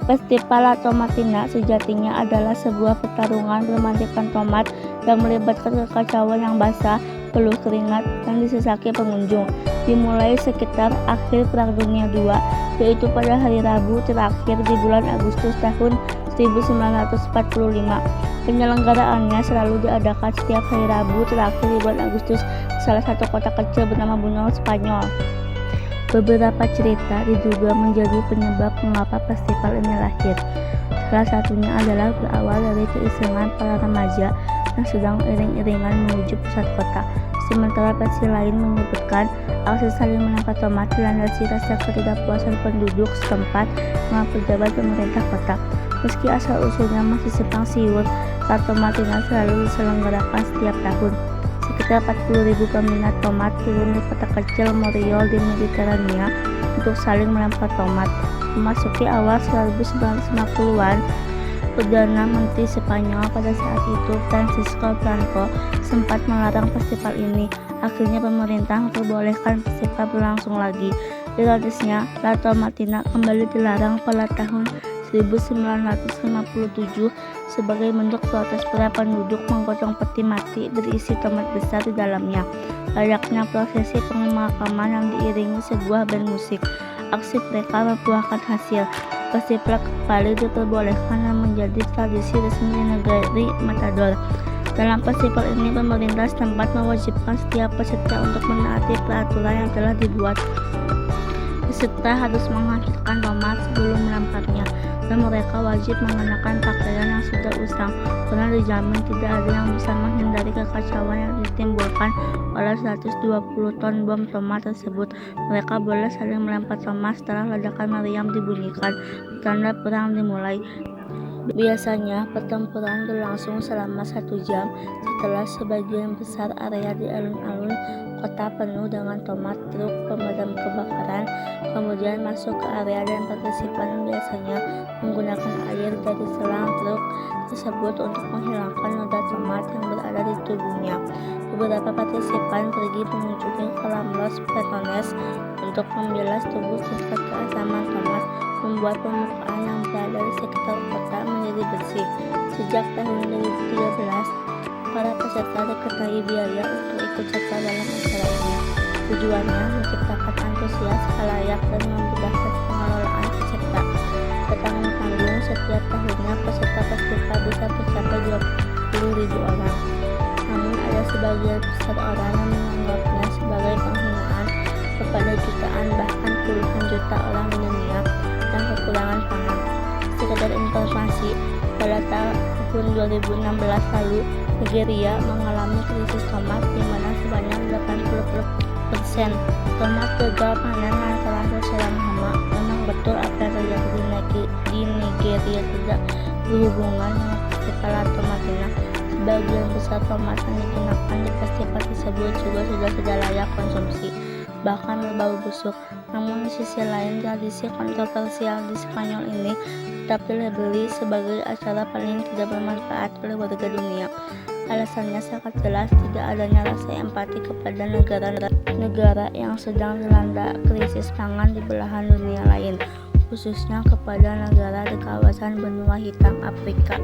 Festival La Tomatina sejatinya adalah sebuah pertarungan bermandikan tomat yang melibatkan kekacauan yang basah, peluh keringat, dan disesaki pengunjung. Dimulai sekitar akhir Perang Dunia II, yaitu pada hari Rabu terakhir di bulan Agustus tahun 1945. Penyelenggaraannya selalu diadakan setiap hari Rabu terakhir di bulan Agustus di salah satu kota kecil bernama Bunol, Spanyol. Beberapa cerita diduga menjadi penyebab mengapa festival ini lahir. Salah satunya adalah berawal dari keisengan para remaja yang sedang iring-iringan menuju pusat kota. Sementara versi lain menyebutkan aksi saling melempar tomat dilandasi rasa ketidakpuasan penduduk setempat dengan pejabat pemerintah kota. Meski asal-usulnya masih simpang siur, La Tomatina selalu diselenggarakan setiap tahun. Sekitar 40.000 peminat tomat turun di kota kecil Moriol di Mediterania untuk saling melempar tomat. Memasuki awal 1950-an, Perdana Menteri Spanyol pada saat itu, Francisco Franco, sempat melarang festival ini. Akhirnya pemerintah memperbolehkan festival berlangsung lagi. Ironisnya, La Tomatina kembali dilarang pada tahun 1957 sebagai bentuk protes para penduduk menggotong peti mati berisi tomat besar di dalamnya. Layaknya prosesi pemakaman yang diiringi sebuah band musik, aksi mereka membuahkan hasil. Festival kembali diperbolehkan dan menjadi tradisi resmi di negeri Matador. Dalam festival ini, pemerintah setempat mewajibkan setiap peserta untuk menaati peraturan yang telah dibuat. Peserta harus menghancurkan tomat sebelum melemparnya, dan mereka wajib mengenakan pakaian yang sudah usang, karena dijamin tidak ada yang bisa menghindari kekacauan yang ditimbulkan oleh 120 ton bom tomat tersebut. Mereka boleh saling melempar tomat setelah ledakan meriam dibunyikan, tanda perang dimulai. Biasanya pertempuran berlangsung selama 1 jam. Setelah sebagian besar area di alun-alun kota penuh dengan tomat, truk pemadam kebakaran kemudian masuk ke area dan partisipan biasanya menggunakan air dari selang truk tersebut untuk menghilangkan noda tomat yang berada di tubuhnya. Beberapa partisipan pergi mengunjungi kolam Los Petones untuk membilas tubuh tingkat keasaman tomat, membuat permukaan yang berada di sekitar kota menjadi bersih. Sejak tahun 2013, para peserta dikenai biaya untuk ikut serta dalam acara ini. Tujuannya menciptakan antusias khalayak dan memudahkan pengelolaan peserta. Tanggung setiap tahunnya peserta festival bisa mencapai 20.000 orang. Namun ada sebagian besar orang yang menganggapnya sebagai penghinaan kepada jutaan bahkan puluhan juta orang di dunia yang kekurangan pangan. Sekedar informasi, pada tahun 2016 lalu, Nigeria mengalami krisis tomat di mana sebanyak 80% tomat gagal panen lantaran terserang hama. Memang betul apa yang terjadi di Nigeria tidak berhubungan dengan festival La Tomatina. Sebagian besar tomat yang digunakan di festival tersebut juga sudah tidak layak konsumsi, bahkan berbau busuk. Namun di sisi lain, tradisi kontroversial di Spanyol ini tetap dilabeli sebagai acara paling tidak bermanfaat oleh warga dunia. Alasannya sangat jelas, tidak adanya rasa empati kepada negara yang sedang dilanda krisis pangan di belahan dunia lain, khususnya kepada negara di kawasan benua hitam Afrika.